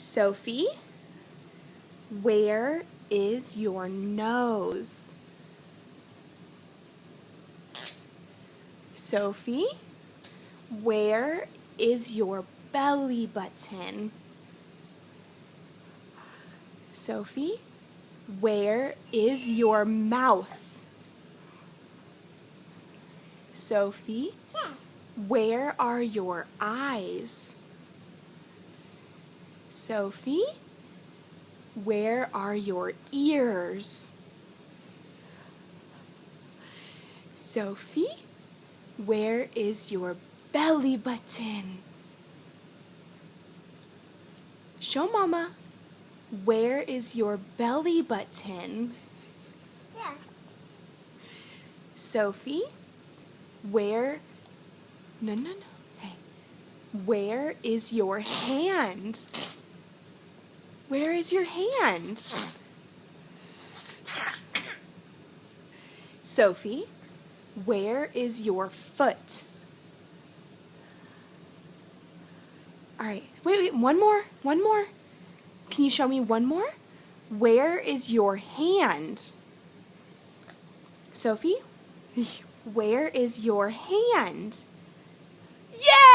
Sophie, where is your nose? Sophie, where is your belly button? Sophie, where is your mouth? Sophie, where are your eyes? Sophie, where are your ears? Sophie, where is your belly button? Show Mama. Where is your belly button? Yeah. Sophie, where... No. Hey. Where is your hand? Where is your hand? Sophie, where is your foot? All right. Wait. One more. Can you show me one more? Where is your hand? Sophie, where is your hand? Yeah!